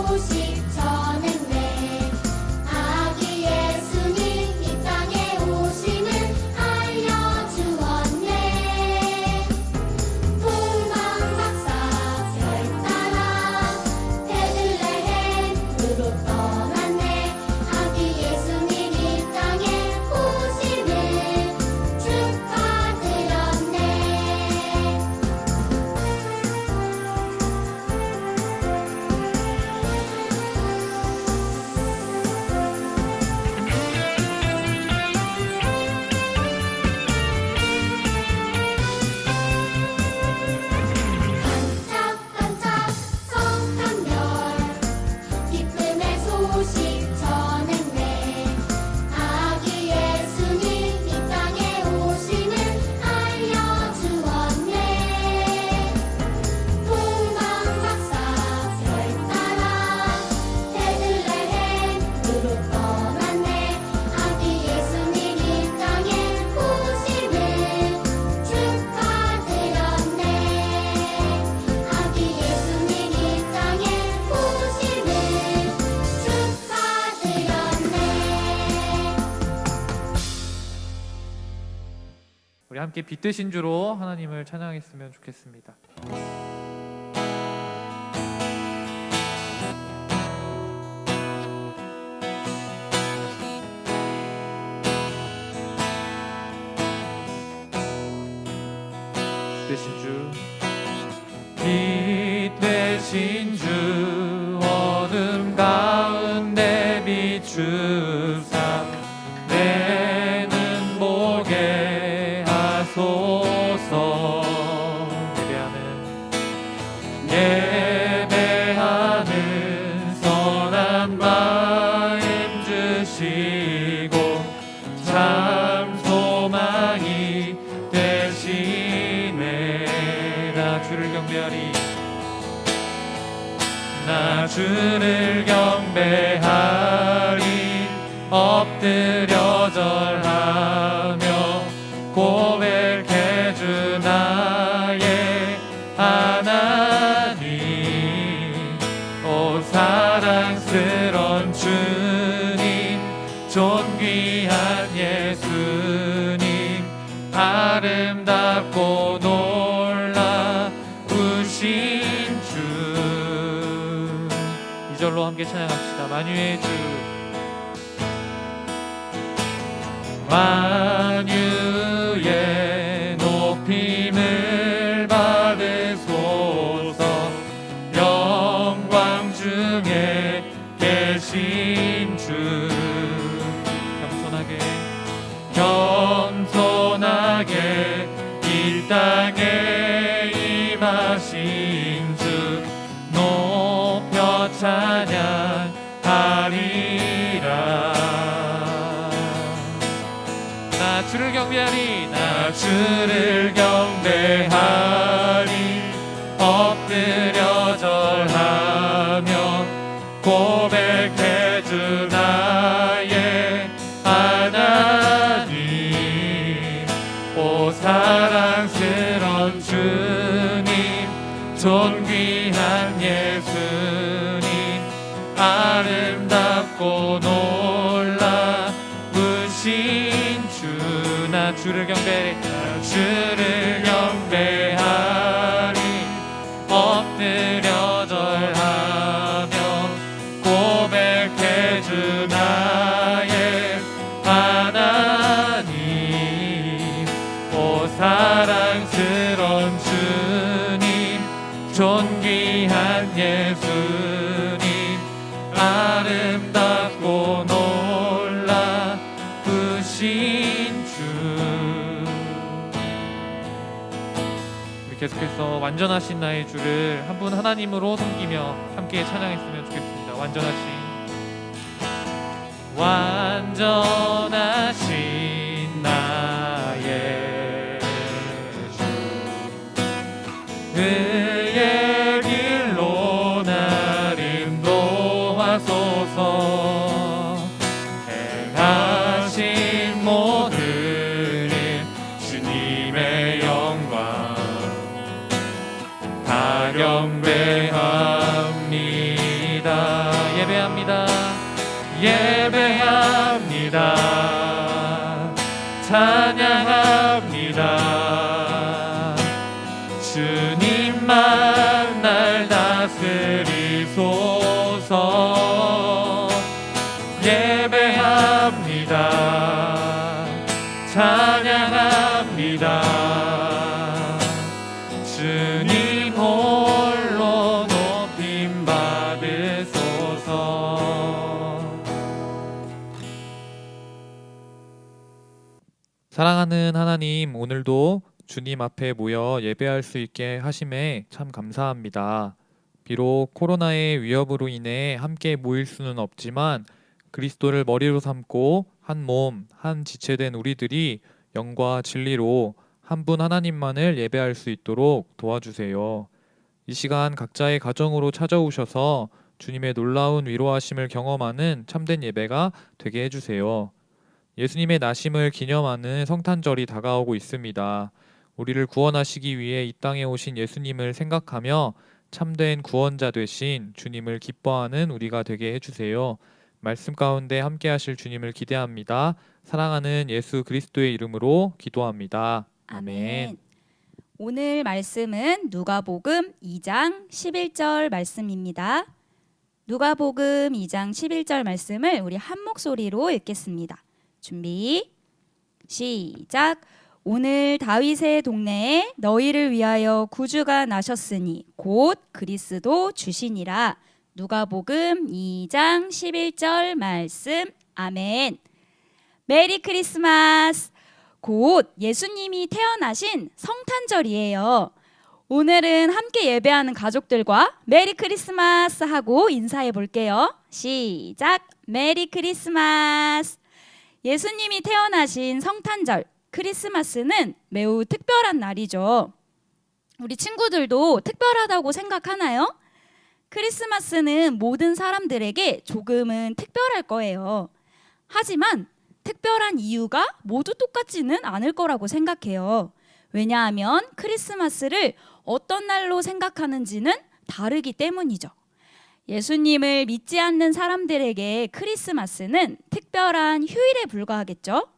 소식 전했네. 아기 예수님 이 땅에 오심을 알려주었네. 동방박사 별 따라 베들레헴으로 떠났네. 아기 예수님 이 땅에 오심을 축하드렸네. 반짝반짝 성탄별 기쁨의 소식 전했네. 아기 예수님 이 땅에 오심을 알려주었네. 동방박사 별 따라 베들레헴으로 떠났네. 아기 예수님 이 땅에 오심을 축하드렸네. 아기 예수님 이 땅에 오심을 축하드렸네. 우리 함께 빛되신 주로 하나님을 찬양했으면 좋겠습니다. 빛되신 주, 빛되신 주, 어둠 가운데 비추사 내 눈 보게 하소서. 예배하는 선한 마음 주시고 참 소망이 되시네. 나 주를 경배하리, 나 주를 경배하리. 엎드려 절하며 고백해 주 나의 하나님. 오 사랑스런 주님, 존귀한 예수님, 아름답고 놀라우신 주. 이 절로 함께 찬양합시다. 만유의 주, 만유의 높임을 받으소서. 영광 중에 계신 주, 겸손하게 이 땅에 임하신 주, 높여 찬양하리라. 나 주를 경배하리, 나 주를 경배하리. 엎드려 절하며 고백해 주 나의 하나님. 오 사랑스런 주님, 존귀한 예수님, 아름답고 놀라우신 주. 나 주를 경배하리, 나 주를 경배하리. 엎드려 절하며 고백해 주 나의 하나님. 오 사랑스런 주님, 존귀한 예수님, 아름답고 놀라우신 주. 우리 계속해서 완전하신 나의 주를 한 분 하나님으로 섬기며 함께 찬양했으면 좋겠습니다. 완전하신 나의 주, 그의 길로 날 인도하소서. 행하신 모든 일 주님의 영광 다 경배합니다. 예배합니다. 예배합니다. 예배합니다. 찬양합니다. 주님만 날 다스리소서. 예배합니다. 찬양합니다. 주님 홀로 높임 받으소서. 사랑하는 하나님, 오늘도 주님 앞에 모여 예배할 수 있게 하심에 참 감사합니다. 비록 코로나의 위협으로 인해 함께 모일 수는 없지만 그리스도를 머리로 삼고 한 몸, 한 지체된 우리들이 영과 진리로 한 분 하나님만을 예배할 수 있도록 도와주세요. 이 시간 각자의 가정으로 찾아오셔서 주님의 놀라운 위로하심을 경험하는 참된 예배가 되게 해주세요. 예수님의 나심을 기념하는 성탄절이 다가오고 있습니다. 우리를 구원하시기 위해 이 땅에 오신 예수님을 생각하며 참된 구원자 되신 주님을 기뻐하는 우리가 되게 해주세요. 말씀 가운데 함께 하실 주님을 기대합니다. 사랑하는 예수 그리스도의 이름으로 기도합니다. 아멘. 오늘 말씀은 누가복음 2장 11절 말씀입니다. 누가복음 2장 11절 말씀을 우리 한 목소리로 읽겠습니다. 준비, 시작. 오늘 다윗의 동네에 너희를 위하여 구주가 나셨으니 곧 그리스도 주시니라. 누가복음 2장 11절 말씀. 아멘. 메리 크리스마스. 곧 예수님이 태어나신 성탄절이에요. 오늘은 함께 예배하는 가족들과 메리 크리스마스 하고 인사해 볼게요. 시작. 메리 크리스마스. 예수님이 태어나신 성탄절, 크리스마스는 매우 특별한 날이죠. 우리 친구들도 특별하다고 생각하나요? 크리스마스는 모든 사람들에게 조금은 특별할 거예요. 하지만 특별한 이유가 모두 똑같지는 않을 거라고 생각해요. 왜냐하면 크리스마스를 어떤 날로 생각하는지는 다르기 때문이죠. 예수님을 믿지 않는 사람들에게 크리스마스는 특별한 휴일에 불과하겠죠.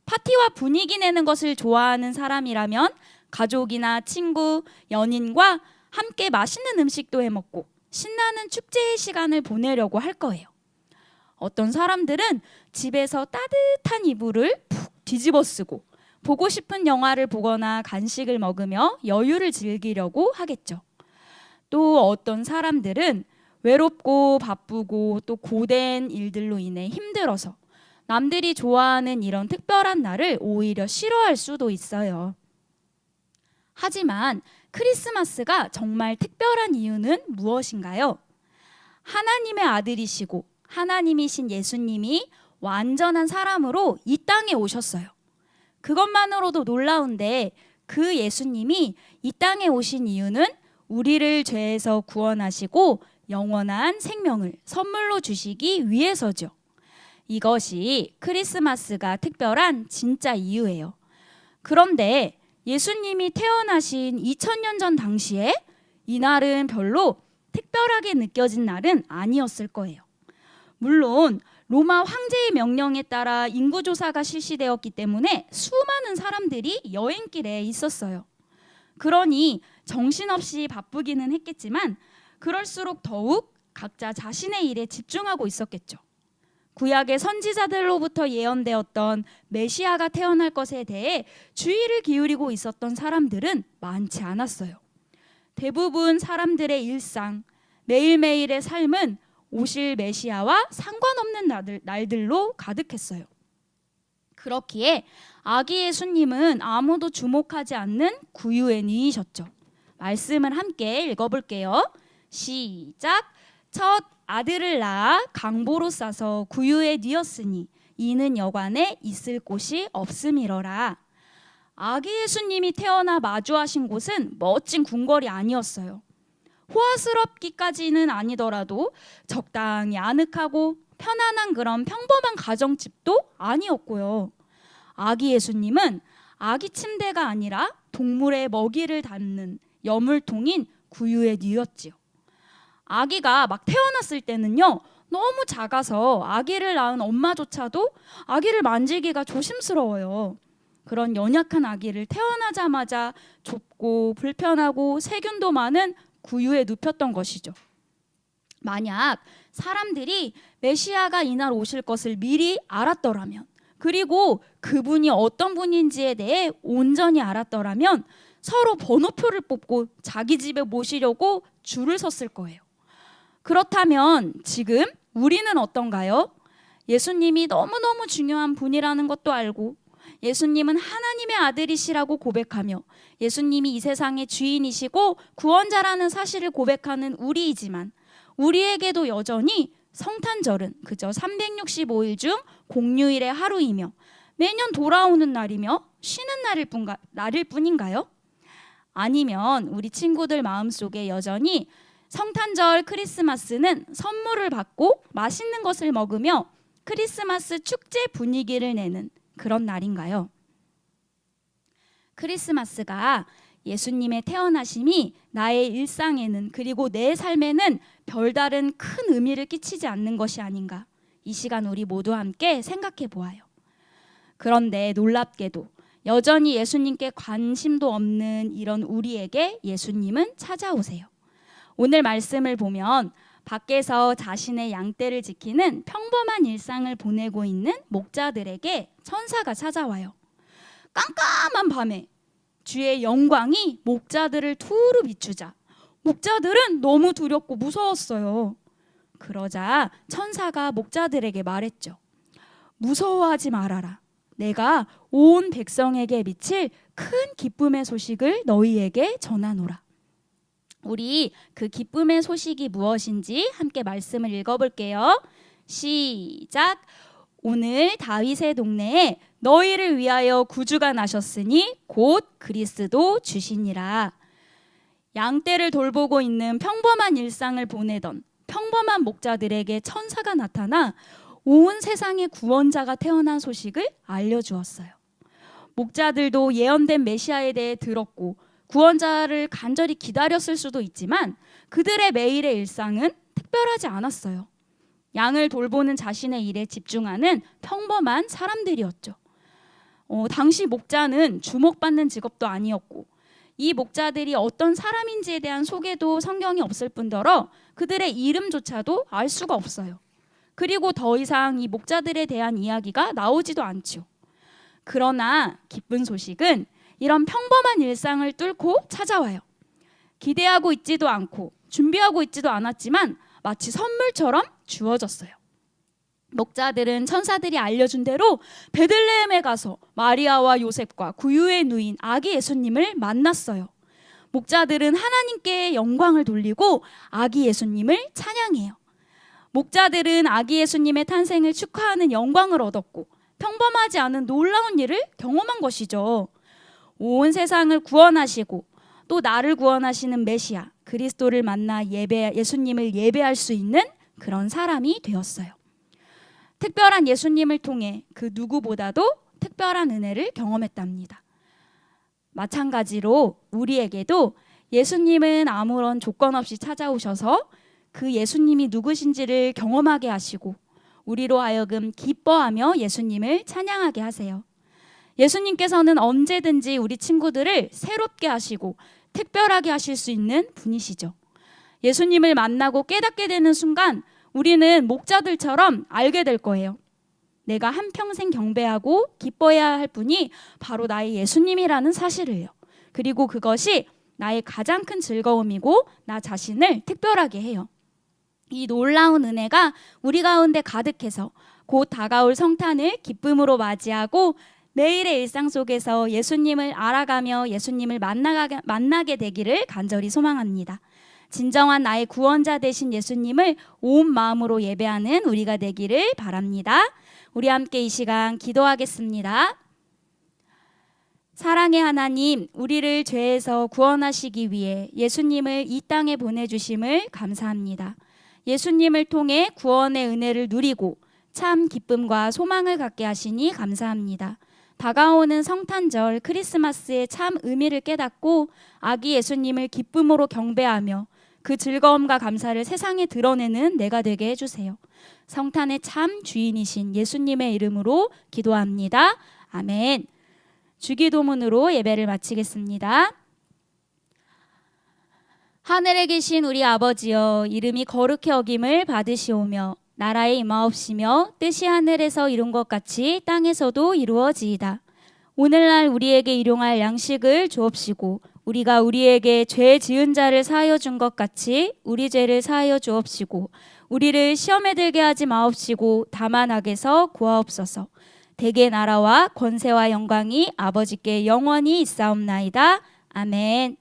파티와 분위기 내는 것을 좋아하는 사람이라면 가족이나 친구, 연인과 함께 맛있는 음식도 해먹고 신나는 축제의 시간을 보내려고 할 거예요. 어떤 사람들은 집에서 따뜻한 이불을 푹 뒤집어 쓰고 보고 싶은 영화를 보거나 간식을 먹으며 여유를 즐기려고 하겠죠. 또 어떤 사람들은 외롭고 바쁘고 또 고된 일들로 인해 힘들어서 남들이 좋아하는 이런 특별한 날을 오히려 싫어할 수도 있어요. 하지만 크리스마스가 정말 특별한 이유는 무엇인가요? 하나님의 아들이시고 하나님이신 예수님이 완전한 사람으로 이 땅에 오셨어요. 그것만으로도 놀라운데 그 예수님이 이 땅에 오신 이유는 우리를 죄에서 구원하시고 영원한 생명을 선물로 주시기 위해서죠. 이것이 크리스마스가 특별한 진짜 이유예요. 그런데 예수님이 태어나신 2000년 전 당시에 이 날은 별로 특별하게 느껴진 날은 아니었을 거예요. 물론 로마 황제의 명령에 따라 인구조사가 실시되었기 때문에 수많은 사람들이 여행길에 있었어요. 그러니 정신없이 바쁘기는 했겠지만 그럴수록 더욱 각자 자신의 일에 집중하고 있었겠죠. 구약의 선지자들로부터 예언되었던 메시아가 태어날 것에 대해 주의를 기울이고 있었던 사람들은 많지 않았어요. 대부분 사람들의 일상, 매일매일의 삶은 오실 메시아와 상관없는 날들로 가득했어요. 그렇기에 아기 예수님은 아무도 주목하지 않는 구유의 니이셨죠. 말씀을 함께 읽어볼게요. 시작. 첫 아들을 낳아 강보로 싸서 구유에 뉘었으니 이는 여관에 있을 곳이 없음이러라. 아기 예수님이 태어나 마주하신 곳은 멋진 궁궐이 아니었어요. 호화스럽기까지는 아니더라도 적당히 아늑하고 편안한 그런 평범한 가정집도 아니었고요. 아기 예수님은 아기 침대가 아니라 동물의 먹이를 담는 여물통인 구유에 뉘었지요. 아기가 막 태어났을 때는요, 너무 작아서 아기를 낳은 엄마조차도 아기를 만지기가 조심스러워요. 그런 연약한 아기를 태어나자마자 좁고 불편하고 세균도 많은 구유에 눕혔던 것이죠. 만약 사람들이 메시아가 이날 오실 것을 미리 알았더라면, 그리고 그분이 어떤 분인지에 대해 온전히 알았더라면 서로 번호표를 뽑고 자기 집에 모시려고 줄을 섰을 거예요. 그렇다면 지금 우리는 어떤가요? 예수님이 너무너무 중요한 분이라는 것도 알고, 예수님은 하나님의 아들이시라고 고백하며 예수님이 이 세상의 주인이시고 구원자라는 사실을 고백하는 우리이지만, 우리에게도 여전히 성탄절은 그저 365일 중 공휴일의 하루이며 매년 돌아오는 날이며 쉬는 날일 뿐인가요? 아니면 우리 친구들 마음속에 여전히 성탄절, 크리스마스는 선물을 받고 맛있는 것을 먹으며 크리스마스 축제 분위기를 내는 그런 날인가요? 크리스마스가 예수님의 태어나심이 나의 일상에는, 그리고 내 삶에는 별다른 큰 의미를 끼치지 않는 것이 아닌가, 이 시간 우리 모두 함께 생각해 보아요. 그런데 놀랍게도 여전히 예수님께 관심도 없는 이런 우리에게 예수님은 찾아오세요. 오늘 말씀을 보면 밖에서 자신의 양떼를 지키는 평범한 일상을 보내고 있는 목자들에게 천사가 찾아와요. 깜깜한 밤에 주의 영광이 목자들을 두루 비추자 목자들은 너무 두렵고 무서웠어요. 그러자 천사가 목자들에게 말했죠. 무서워하지 말아라. 내가 온 백성에게 미칠 큰 기쁨의 소식을 너희에게 전하노라. 우리 그 기쁨의 소식이 무엇인지 함께 말씀을 읽어볼게요. 시작. 오늘 다윗의 동네에 너희를 위하여 구주가 나셨으니 곧 그리스도 주시니라. 양떼를 돌보고 있는 평범한 일상을 보내던 평범한 목자들에게 천사가 나타나 온 세상의 구원자가 태어난 소식을 알려주었어요. 목자들도 예언된 메시아에 대해 들었고 구원자를 간절히 기다렸을 수도 있지만 그들의 매일의 일상은 특별하지 않았어요. 양을 돌보는 자신의 일에 집중하는 평범한 사람들이었죠. 당시 목자는 주목받는 직업도 아니었고 이 목자들이 어떤 사람인지에 대한 소개도 성경에 없을 뿐더러 그들의 이름조차도 알 수가 없어요. 그리고 더 이상 이 목자들에 대한 이야기가 나오지도 않죠. 그러나 기쁜 소식은 이런 평범한 일상을 뚫고 찾아와요. 기대하고 있지도 않고 준비하고 있지도 않았지만 마치 선물처럼 주어졌어요. 목자들은 천사들이 알려준 대로 베들레헴에 가서 마리아와 요셉과 구유의 누인 아기 예수님을 만났어요. 목자들은 하나님께 영광을 돌리고 아기 예수님을 찬양해요. 목자들은 아기 예수님의 탄생을 축하하는 영광을 얻었고 평범하지 않은 놀라운 일을 경험한 것이죠. 온 세상을 구원하시고 또 나를 구원하시는 메시아 그리스도를 만나 예수님을 예배할 수 있는 그런 사람이 되었어요. 특별한 예수님을 통해 그 누구보다도 특별한 은혜를 경험했답니다. 마찬가지로 우리에게도 예수님은 아무런 조건 없이 찾아오셔서 그 예수님이 누구신지를 경험하게 하시고 우리로 하여금 기뻐하며 예수님을 찬양하게 하세요. 예수님께서는 언제든지 우리 친구들을 새롭게 하시고 특별하게 하실 수 있는 분이시죠. 예수님을 만나고 깨닫게 되는 순간 우리는 목자들처럼 알게 될 거예요. 내가 한평생 경배하고 기뻐해야 할 분이 바로 나의 예수님이라는 사실을요. 그리고 그것이 나의 가장 큰 즐거움이고 나 자신을 특별하게 해요. 이 놀라운 은혜가 우리 가운데 가득해서 곧 다가올 성탄을 기쁨으로 맞이하고 매일의 일상 속에서 예수님을 알아가며 예수님을 만나게 되기를 간절히 소망합니다. 진정한 나의 구원자 되신 예수님을 온 마음으로 예배하는 우리가 되기를 바랍니다. 우리 함께 이 시간 기도하겠습니다. 사랑의 하나님, 우리를 죄에서 구원하시기 위해 예수님을 이 땅에 보내주심을 감사합니다. 예수님을 통해 구원의 은혜를 누리고 참 기쁨과 소망을 갖게 하시니 감사합니다. 다가오는 성탄절 크리스마스의 참 의미를 깨닫고 아기 예수님을 기쁨으로 경배하며 그 즐거움과 감사를 세상에 드러내는 내가 되게 해주세요. 성탄의 참 주인이신 예수님의 이름으로 기도합니다. 아멘. 주기도문으로 예배를 마치겠습니다. 하늘에 계신 우리 아버지여, 이름이 거룩히 여김을 받으시오며 나라에 임하옵시며 뜻이 하늘에서 이룬 것 같이 땅에서도 이루어지이다. 오늘날 우리에게 일용할 양식을 주옵시고 우리가 우리에게 죄 지은 자를 사하여 준 것 같이 우리 죄를 사하여 주옵시고 우리를 시험에 들게 하지 마옵시고 다만 악에서 구하옵소서. 대개 나라와 권세와 영광이 아버지께 영원히 있사옵나이다. 아멘.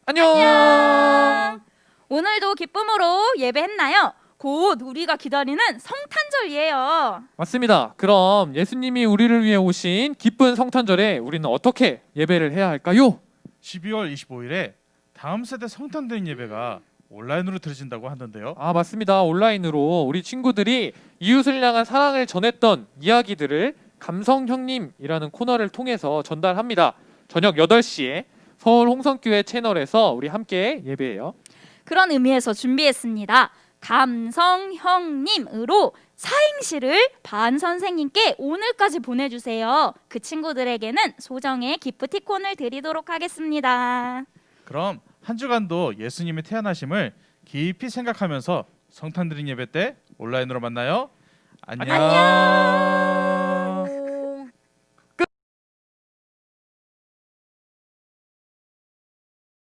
안녕. 오늘도 기쁨으로 예배했나요? 곧 우리가 기다리는 성탄절이에요. 맞습니다. 그럼 예수님이 우리를 위해 오신 기쁜 성탄절에 우리는 어떻게 예배를 해야 할까요? 12월 25일에 다음 세대 성탄드림 예배가 온라인으로 들으신다고 하던데요. 아, 맞습니다. 온라인으로 우리 친구들이 이웃을 향한 사랑을 전했던 이야기들을 감성형님이라는 코너를 통해서 전달합니다. 저녁 8시에 서울 홍성교회 채널에서 우리 함께 예배해요. 그런 의미에서 준비했습니다. 감성형님으로 사행시를 반 선생님께 오늘까지 보내주세요. 그 친구들에게는 소정의 기프티콘을 드리도록 하겠습니다. 그럼 한 주간도 예수님의 태어나심을 깊이 생각하면서 성탄드림 예배 때 온라인으로 만나요. 안녕.